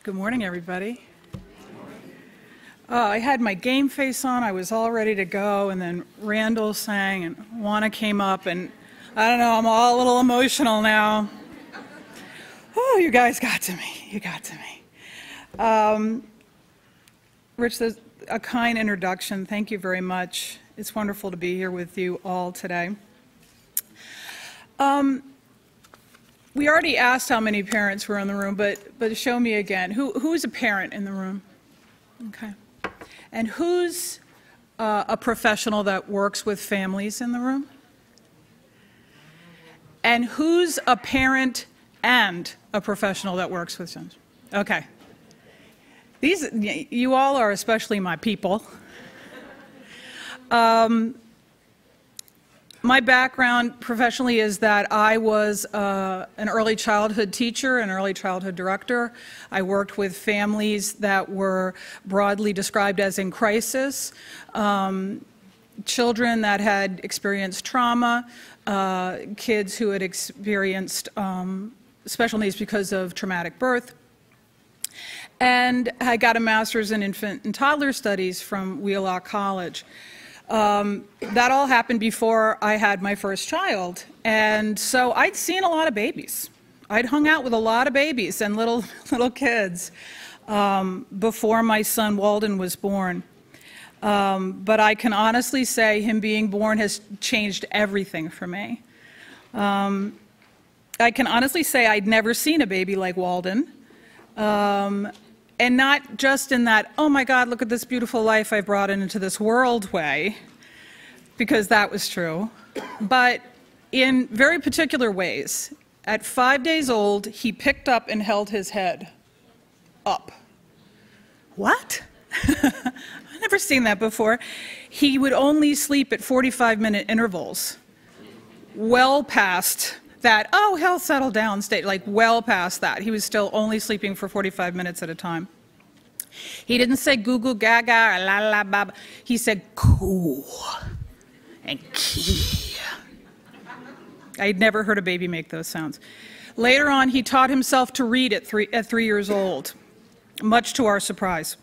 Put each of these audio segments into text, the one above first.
Good morning, everybody. I had my game face on. I was all ready to go, and then Randall sang, and Juana came up, and I don't know, I'm all a little emotional now. Oh, you guys got to me. You got to me. Rich, a kind introduction. Thank you very much. It's wonderful to be here with you all today. We already asked how many parents were in the room, but show me again. Who's a parent in the room? Okay. And who's a professional that works with families in the room? And who's a parent and a professional that works with families? Okay. You all are especially my people. My background professionally is that I was an early childhood teacher, an early childhood director. I worked with families that were broadly described as in crisis, children that had experienced trauma, kids who had experienced special needs because of traumatic birth. And I got a master's in infant and toddler studies from Wheelock College. That all happened before I had my first child, and so I'd seen a lot of babies. I'd hung out with a lot of babies and little kids before my son Walden was born. But I can honestly say him being born has changed everything for me. I can honestly say I'd never seen a baby like Walden. And not just in that, oh my God, look at this beautiful life I brought into this world way, because that was true, but in very particular ways. At 5 days old, he picked up and held his head up. What? I've never seen that before. He would only sleep at 45-minute intervals, well past that, oh, he'll settle down state, like well past that. He was still only sleeping for 45 minutes at a time. He didn't say goo goo gaga or la la baba. He said cool and key. I'd never heard a baby make those sounds. Later on, he taught himself to read at 3 years old, much to our surprise.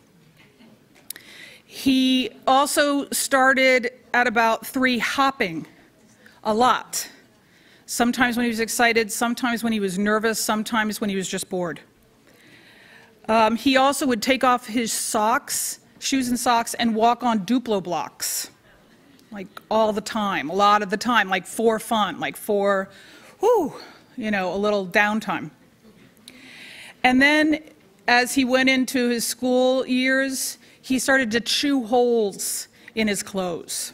He also started at about 3 hopping a lot. Sometimes when he was excited, sometimes when he was nervous, sometimes when he was just bored. He also would take off his socks, shoes and socks, and walk on Duplo blocks, like all the time, a lot of the time, like for fun, like for, whoo, you know, a little downtime. And then as he went into his school years, he started to chew holes in his clothes,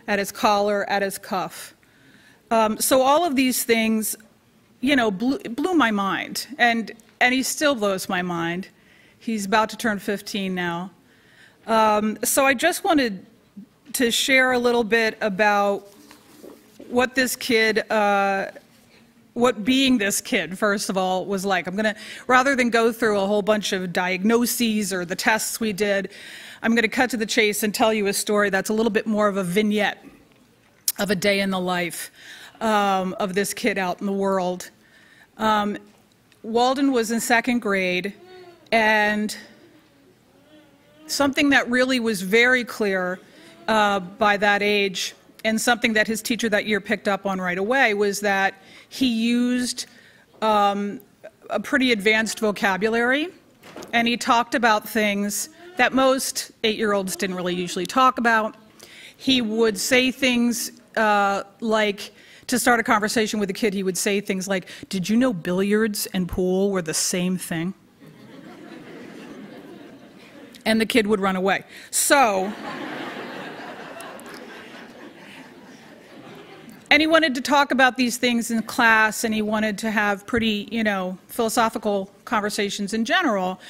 at his collar, at his cuff. So all of these things, you know, blew my mind, and he still blows my mind. He's about to turn 15 now. So I just wanted to share a little bit about what this kid, what being this kid, first of all, was like. I'm gonna, rather than go through a whole bunch of diagnoses or the tests we did, I'm gonna cut to the chase and tell you a story that's a little bit more of a vignette of a day in the life of this kid out in the world. Walden was in 2nd grade, and something that really was very clear by that age, and something that his teacher that year picked up on right away, was that he used a pretty advanced vocabulary, and he talked about things that most 8-year-olds didn't really usually talk about. He would say things like, to start a conversation with a kid, he would say things like, did you know billiards and pool were the same thing? And the kid would run away. So, and he wanted to talk about these things in class, and he wanted to have pretty, you know, philosophical conversations in general.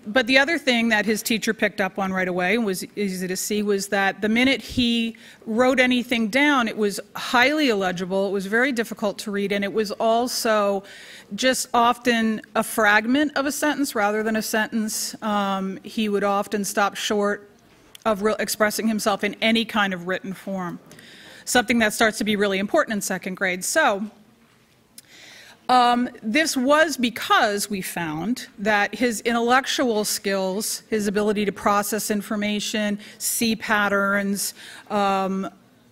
But the other thing that his teacher picked up on right away, and was easy to see, was that the minute he wrote anything down, it was highly illegible, it was very difficult to read, and it was also just often a fragment of a sentence rather than a sentence. He would often stop short of expressing himself in any kind of written form, something that starts to be really important in 2nd grade. So This was because we found that his intellectual skills, his ability to process information, see patterns,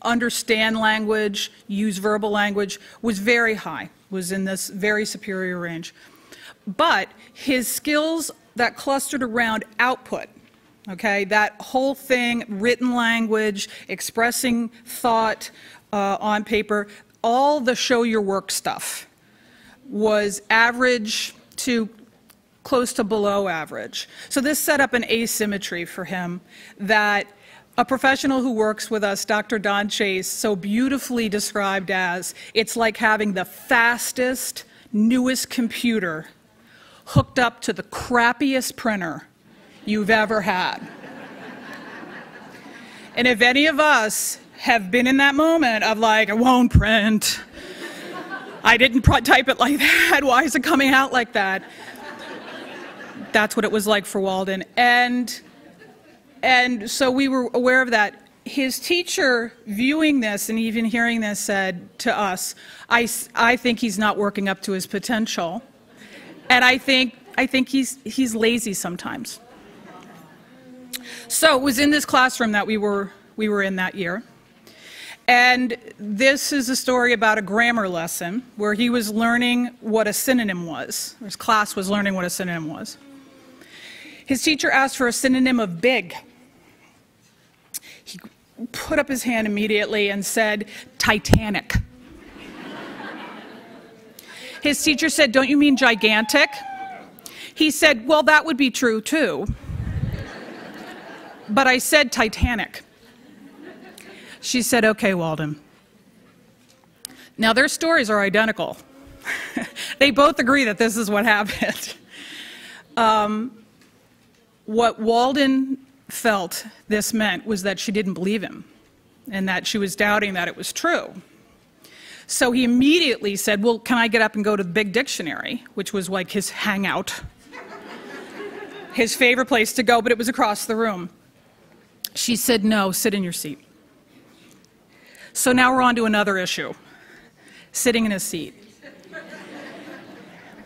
understand language, use verbal language, was very high, was in this very superior range. But his skills that clustered around output, okay, that whole thing, written language, expressing thought on paper, all the show your work stuff, was average to close to below average. So this set up an asymmetry for him that a professional who works with us, Dr. Don Chase, so beautifully described as, it's like having the fastest, newest computer hooked up to the crappiest printer you've ever had. And if any of us have been in that moment of like, it won't print, I didn't type it like that, why is it coming out like that? That's what it was like for Walden. And so we were aware of that. His teacher, viewing this and even hearing this, said to us, I think he's not working up to his potential. And I think he's lazy sometimes. So it was in this classroom that we were in that year. And this is a story about a grammar lesson where he was learning what a synonym was. His class was learning what a synonym was. His teacher asked for a synonym of big. He put up his hand immediately and said, Titanic. His teacher said, don't you mean gigantic? He said, well, that would be true too. But I said Titanic. She said, okay, Walden. Now, their stories are identical. They both agree that this is what happened. What Walden felt this meant was that she didn't believe him and that she was doubting that it was true. So he immediately said, well, can I get up and go to the big dictionary, which was like his hangout, his favorite place to go, but it was across the room. She said, no, sit in your seat. So now we're on to another issue, sitting in his seat.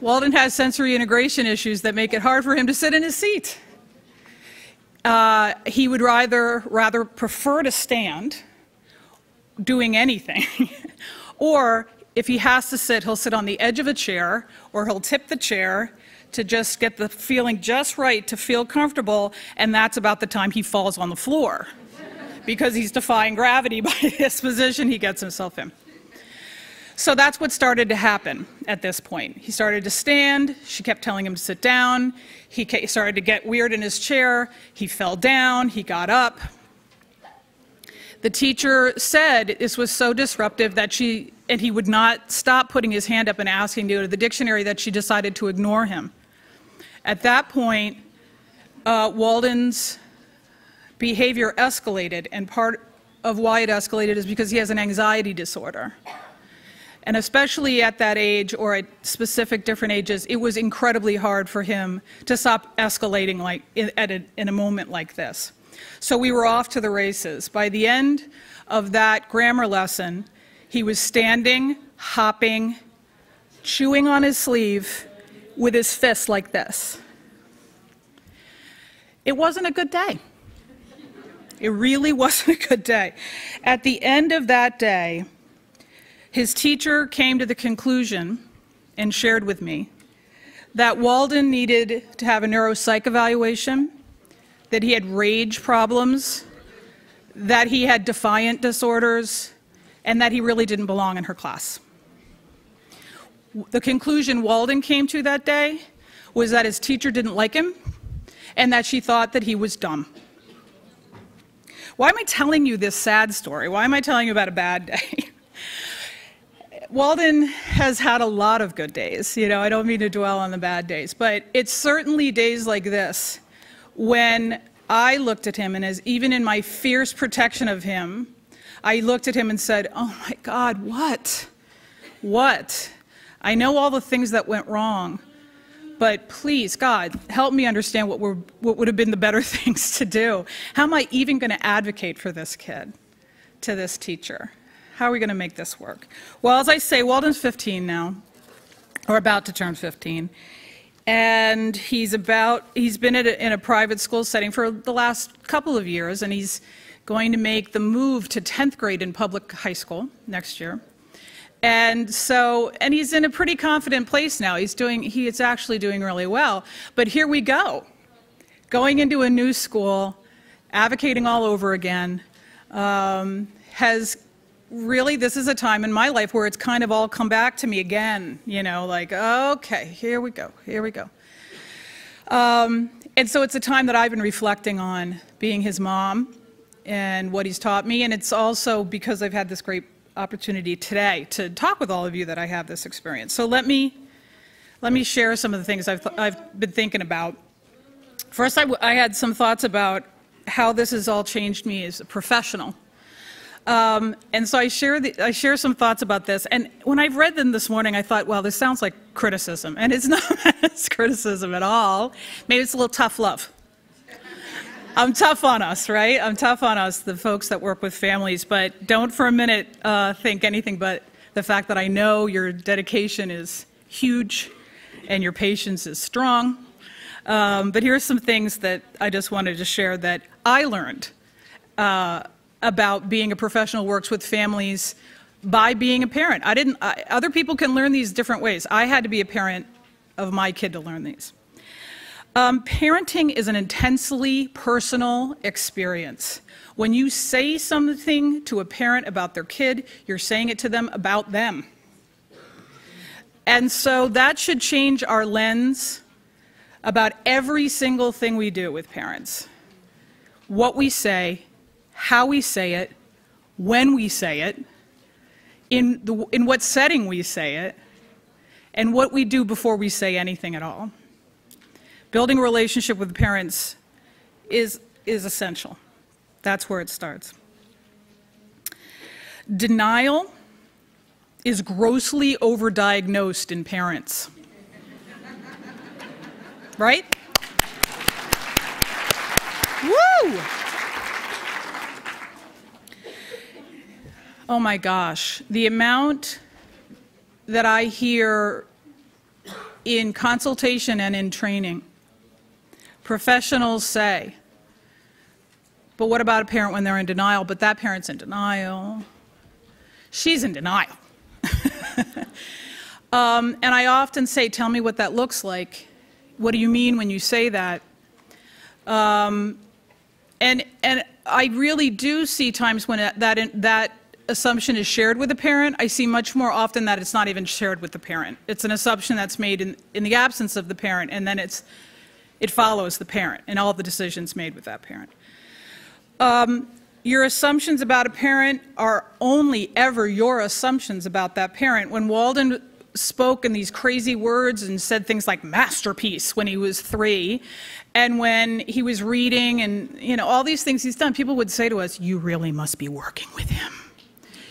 Walden has sensory integration issues that make it hard for him to sit in his seat. He would rather prefer to stand doing anything, or if he has to sit, he'll sit on the edge of a chair, or he'll tip the chair to just get the feeling just right to feel comfortable, and that's about the time he falls on the floor. Because he's defying gravity by this position he gets himself in. So that's what started to happen at this point. He started to stand. She kept telling him to sit down. He started to get weird in his chair. He fell down. He got up. The teacher said this was so disruptive that he would not stop putting his hand up and asking to go to the dictionary, that she decided to ignore him. At that point, Walden's behavior escalated, and part of why it escalated is because he has an anxiety disorder. And especially at that age, or at specific different ages, it was incredibly hard for him to stop escalating like in a moment like this. So we were off to the races. By the end of that grammar lesson, he was standing, hopping, chewing on his sleeve with his fist like this. It wasn't a good day. It really wasn't a good day. At the end of that day, his teacher came to the conclusion and shared with me that Walden needed to have a neuropsych evaluation, that he had rage problems, that he had defiant disorders, and that he really didn't belong in her class. The conclusion Walden came to that day was that his teacher didn't like him and that she thought that he was dumb. Why am I telling you this sad story? Why am I telling you about a bad day? Walden has had a lot of good days. You know, I don't mean to dwell on the bad days, but it's certainly days like this when I looked at him, and even in my fierce protection of him, I looked at him and said, oh my God, what? What? I know all the things that went wrong, but please, God, help me understand what would have been the better things to do. How am I even going to advocate for this kid to this teacher? How are we going to make this work? Well, as I say, Walden's 15 now. or about to turn 15. And he's been in a private school setting for the last couple of years, and he's going to make the move to 10th grade in public high school next year. And he's in a pretty confident place now. He is actually doing really well. But here we go, going into a new school, advocating all over again, this is a time in my life where it's kind of all come back to me again, like, okay, here we go. And so it's a time that I've been reflecting on being his mom and what he's taught me, and it's also because I've had this great opportunity today to talk with all of you that I have this experience. So let me share some of the things I've been thinking about. First, I had some thoughts about how this has all changed me as a professional. And so I share some thoughts about this. And when I've read them this morning, I thought, well, this sounds like criticism. And it's not it's criticism at all. Maybe it's a little tough love. I'm tough on us, right? I'm tough on us, the folks that work with families. But don't for a minute think anything but the fact that I know your dedication is huge and your patience is strong. But here are some things that I just wanted to share that I learned about being a professional who works with families by being a parent. Other people can learn these different ways. I had to be a parent of my kid to learn these. Parenting is an intensely personal experience. When you say something to a parent about their kid, you're saying it to them about them. And so that should change our lens about every single thing we do with parents. What we say, how we say it, when we say it, in what setting we say it, and what we do before we say anything at all. Building a relationship with parents is essential. That's where it starts. Denial is grossly overdiagnosed in parents. Right? Woo! Oh my gosh, the amount that I hear in consultation and in training, professionals say, but what about a parent when they're in denial? But that parent's in denial. She's in denial. And I often say, tell me what that looks like. What do you mean when you say that? And I really do see times when that assumption is shared with the parent. I see much more often that it's not even shared with the parent. It's an assumption that's made in the absence of the parent, and then it follows the parent and all the decisions made with that parent. Your assumptions about a parent are only ever your assumptions about that parent. When Walden spoke in these crazy words and said things like masterpiece when he was 3, and when he was reading and all these things he's done, people would say to us, you really must be working with him.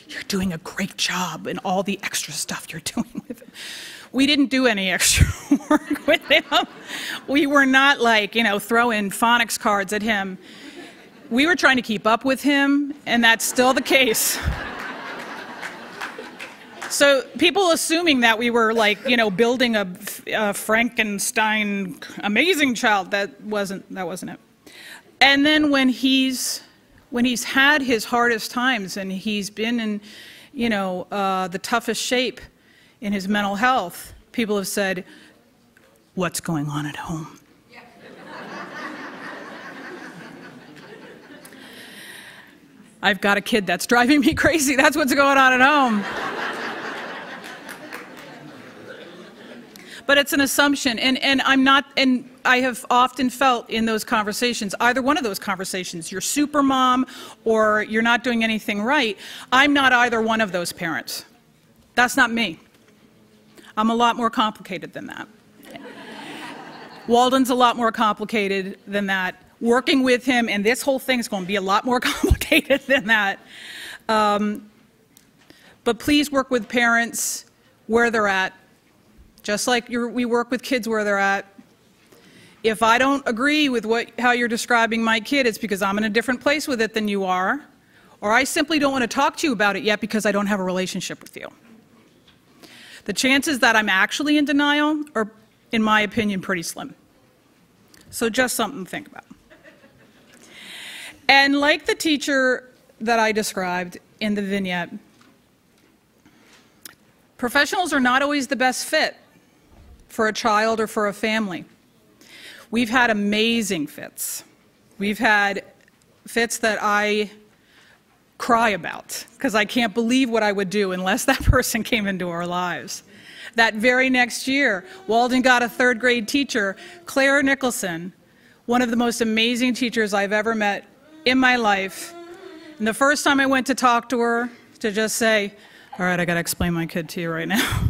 You're doing a great job in all the extra stuff you're doing with him. We didn't do any extra work with him. We were not like, throwing phonics cards at him. We were trying to keep up with him, and that's still the case. So people assuming that we were like, building a Frankenstein amazing child, that wasn't it. And then when he's had his hardest times and he's been in, the toughest shape in his mental health, people have said, what's going on at home? I've got a kid that's driving me crazy. That's what's going on at home. But it's an assumption, and I have often felt in those conversations, either one of those conversations, you're super mom or you're not doing anything right. I'm not either one of those parents. That's not me. I'm a lot more complicated than that. Walden's a lot more complicated than that. Working with him and this whole thing is going to be a lot more complicated than that. But please work with parents where they're at. Just like we work with kids where they're at. If I don't agree with how you're describing my kid, it's because I'm in a different place with it than you are, or I simply don't want to talk to you about it yet because I don't have a relationship with you. The chances that I'm actually in denial are, in my opinion, pretty slim. So just something to think about. And like the teacher that I described in the vignette, professionals are not always the best fit for a child or for a family. We've had amazing fits. We've had fits that I cry about because I can't believe what I would do unless that person came into our lives. That very next year, Walden got a third grade teacher, Claire Nicholson, one of the most amazing teachers I've ever met in my life. And the first time I went to talk to her to just say, all right, I got to explain my kid to you right now.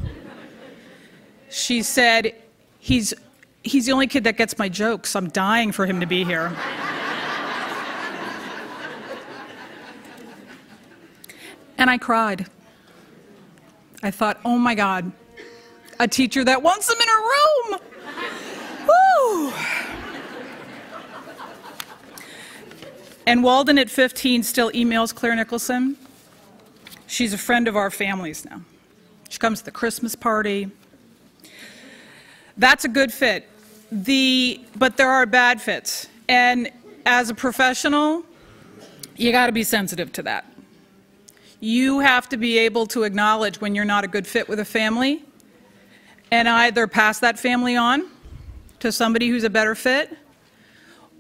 She said, he's the only kid that gets my jokes. I'm dying for him to be here. And I cried. I thought, oh my God, a teacher that wants them in her room. Woo! And Walden at 15 still emails Claire Nicholson. She's a friend of our family's now. She comes to the Christmas party. That's a good fit. But there are bad fits. And as a professional, you got to be sensitive to that. You have to be able to acknowledge when you're not a good fit with a family and either pass that family on to somebody who's a better fit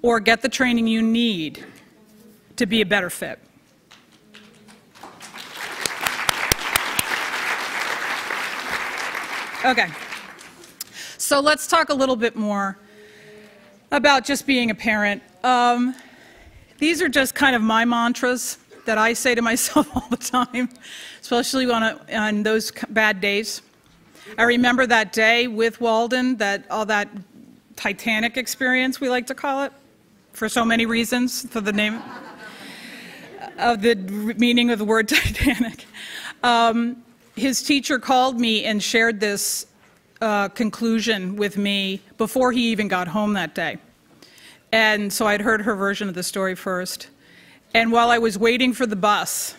or get the training you need to be a better fit. Okay, so let's talk a little bit more about just being a parent. These are just kind of my mantras that I say to myself all the time, especially on those bad days. I remember that day with Walden, all that Titanic experience, we like to call it, for so many reasons, for the name of the meaning of the word Titanic. His teacher called me and shared this conclusion with me before he even got home that day. And so I'd heard her version of the story first. And while I was waiting for the bus,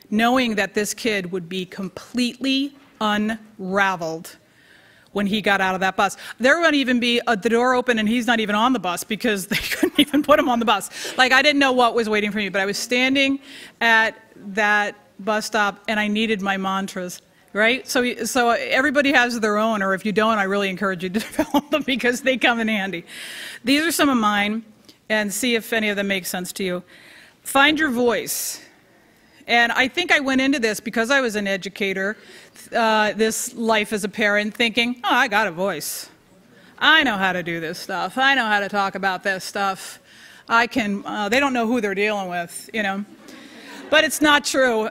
knowing that this kid would be completely unraveled when he got out of that bus. There would even be the door open and he's not even on the bus because they couldn't even put him on the bus. Like, I didn't know what was waiting for me, but I was standing at that bus stop and I needed my mantras, right? So everybody has their own, or if you don't, I really encourage you to develop them because they come in handy. These are some of mine, and see if any of them make sense to you. Find your voice. And I think I went into this because I was an educator, this life as a parent, thinking, oh, I got a voice. I know how to do this stuff. I know how to talk about this stuff. I can, they don't know who they're dealing with, you know. But it's not true.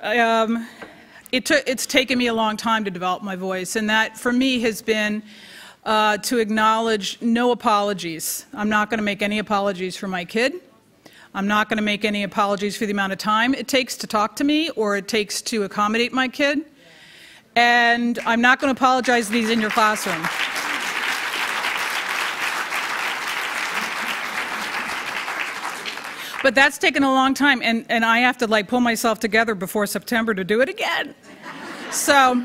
It's taken me a long time to develop my voice, and that for me has been to acknowledge no apologies. I'm not going to make any apologies for my kid. I'm not going to make any apologies for the amount of time it takes to talk to me or it takes to accommodate my kid. And I'm not going to apologize to these in your classroom. But that's taken a long time, and I have to like pull myself together before September to do it again. So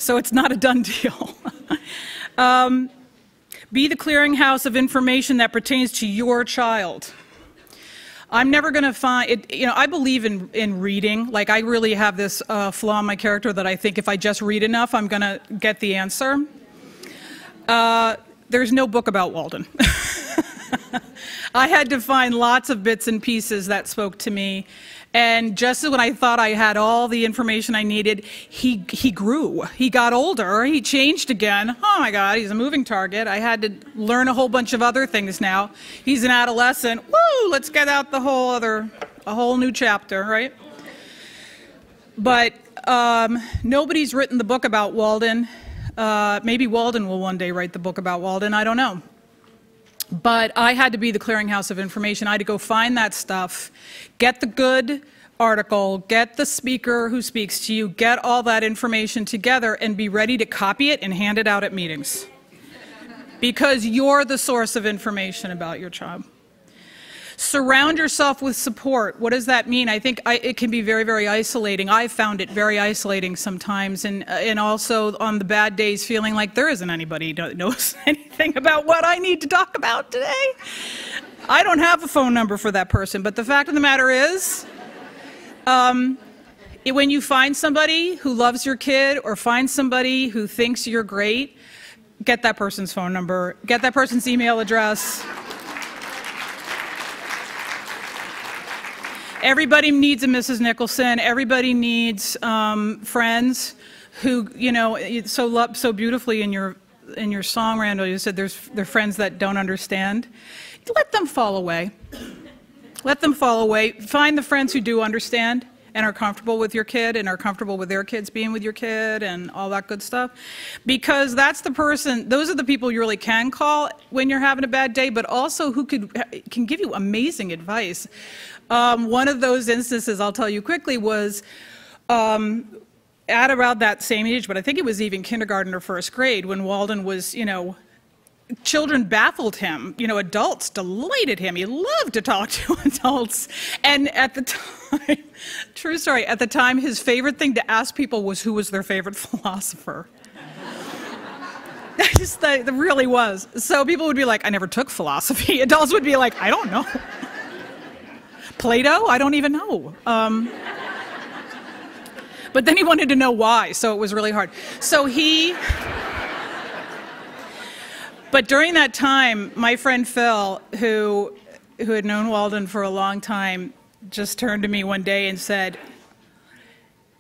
it's not a done deal. Be the clearinghouse of information that pertains to your child. I'm never going to find it. You know, I believe in reading. Like, I really have this flaw in my character that I think if I just read enough, I'm going to get the answer. There's no book about Walden. I had to find lots of bits and pieces that spoke to me. And just when I thought I had all the information I needed, he grew. He got older. He changed again. Oh my God, he's a moving target. I had to learn a whole bunch of other things now. He's an adolescent. Woo, let's get out a whole new chapter, right? But nobody's written the book about Walden. Maybe Walden will one day write the book about Walden. I don't know. But I had to be the clearinghouse of information. I had to go find that stuff, get the good article, get the speaker who speaks to you, get all that information together, and be ready to copy it and hand it out at meetings. Because you're the source of information about your child. Surround yourself with support. What does that mean? I think it can be very, very isolating. I've found it very isolating sometimes, and also on the bad days feeling like there isn't anybody who knows anything about what I need to talk about today. I don't have a phone number for that person, but the fact of the matter is, when you find somebody who loves your kid or find somebody who thinks you're great, get that person's phone number, get that person's email address. Everybody needs a Mrs. Nicholson. Everybody needs friends who, you know, so beautifully in your song, Randall, you said they're friends that don't understand. Let them fall away. Let them fall away. Find the friends who do understand and are comfortable with your kid and are comfortable with their kids being with your kid and all that good stuff. Because that's the person, those are the people you really can call when you're having a bad day, but also who can give you amazing advice. One of those instances, I'll tell you quickly, was at around that same age, but I think it was even kindergarten or first grade, when Walden was, you know, children baffled him, you know, adults delighted him. He loved to talk to adults. And at the time, true story, at the time his favorite thing to ask people was who was their favorite philosopher. That really was. So people would be like, I never took philosophy. Adults would be like, I don't know. Plato? I don't even know. But then he wanted to know why, so it was really hard. But during that time, my friend Phil, who had known Walden for a long time, just turned to me one day and said,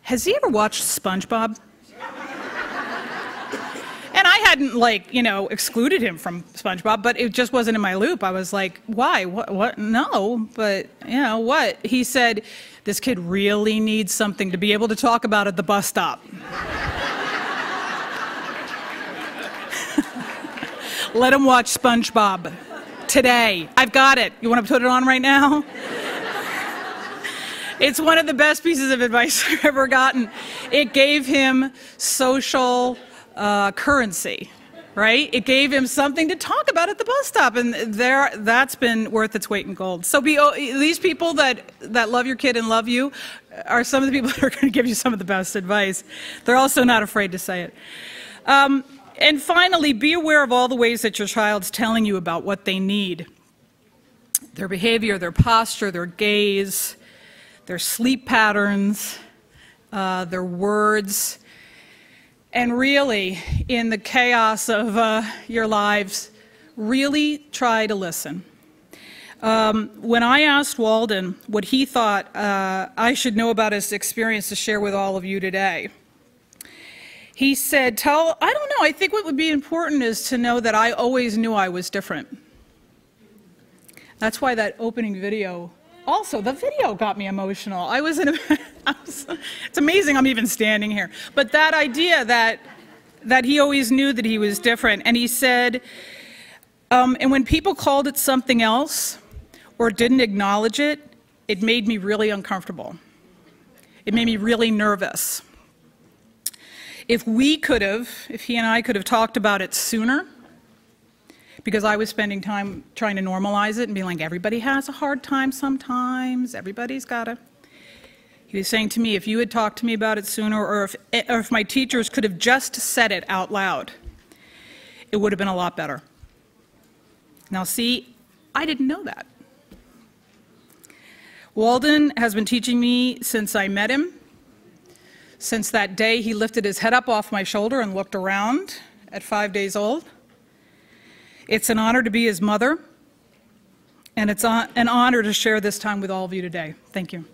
has he ever watched SpongeBob? And I hadn't, like, you know, excluded him from SpongeBob, but it just wasn't in my loop. I was like, why? What? No, but, you know, what? He said, this kid really needs something to be able to talk about at the bus stop. Let him watch SpongeBob today. I've got it. You want to put it on right now? It's one of the best pieces of advice I've ever gotten. It gave him social currency, right? It gave him something to talk about at the bus stop, and that's been worth its weight in gold. So these people that love your kid and love you are some of the people that are going to give you some of the best advice. They're also not afraid to say it. And finally, be aware of all the ways that your child's telling you about what they need. Their behavior, their posture, their gaze, their sleep patterns, their words. And really, in the chaos of your lives, really try to listen. When I asked Walden what he thought I should know about his experience to share with all of you today, he said, I don't know, I think what would be important is to know that I always knew I was different. That's why that opening video, also, the video got me emotional. It's amazing I'm even standing here. But that idea that he always knew that he was different. And he said, and when people called it something else or didn't acknowledge it, it made me really uncomfortable. It made me really nervous. If he and I could have talked about it sooner, because I was spending time trying to normalize it and being like, everybody has a hard time sometimes, everybody's gotta. He was saying to me, if you had talked to me about it sooner, or if my teachers could have just said it out loud, it would have been a lot better. Now see, I didn't know that. Walden has been teaching me since I met him. Since that day, he lifted his head up off my shoulder and looked around at 5 days old. It's an honor to be his mother, and it's an honor to share this time with all of you today. Thank you.